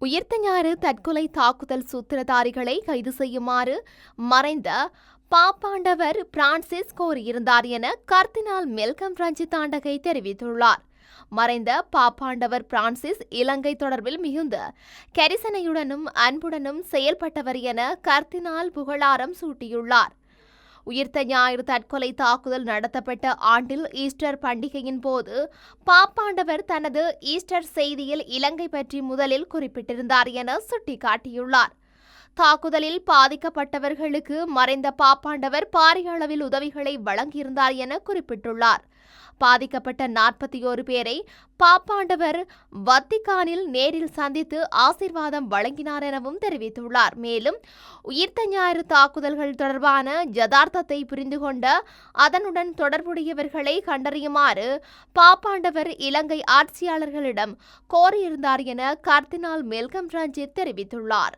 உயிர்த்த ஞாயிறு தற்கொலை தாக்குதல் சூத்திரதாரிகளை கைது செய்யுமாறு மறைந்த பாப்பாண்டவர் பிரான்சிஸ் கோரியிருந்தார் என கர்தினால் மெல்கம் ரஞ்சித்தாண்டகை தெரிவித்துள்ளார். மறைந்த பாப்பாண்டவர் பிரான்சிஸ் இலங்கை தொடர்பில் மிகுந்த கரிசனையுடனும் அன்புடனும் செயல்பட்டவர் என கர்தினால் புகழாரம் சூட்டியுள்ளார். உயிர்த்த ஞாயிறு தற்கொலை தாக்குதல் நடத்தப்பட்ட ஆண்டில் ஈஸ்டர் பண்டிகையின் போது பாப்பாண்டவர் தனது ஈஸ்டர் செய்தியில் இலங்கை பற்றி முதலில் குறிப்பிட்டிருந்தார் என சுட்டிக்காட்டியுள்ளார். தாக்குதலில் பாதிக்கப்பட்டவர்களுக்கு மறைந்த பாப்பாண்டவர் பாரிய அளவில் உதவிகளை வழங்கியிருந்தார் என குறிப்பிட்டுள்ளார். பாதிக்கப்பட்ட 41 பேரை பாப்பாண்டவர் வத்திக்கானில் நேரில் சந்தித்து ஆசீர்வாதம் வழங்கினார் எனவும் தெரிவித்துள்ளார். மேலும் உயிர்த்த ஞாயிறு தாக்குதல்கள் தொடர்பான யதார்த்தத்தை புரிந்து கொண்ட அதனுடன் தொடர்புடையவர்களை கண்டறியுமாறு பாப்பாண்டவர் இலங்கை ஆட்சியாளர்களிடம் கோரியிருந்தார் என கர்தினால் மெல்கம் ரஞ்சித் தெரிவித்துள்ளார்.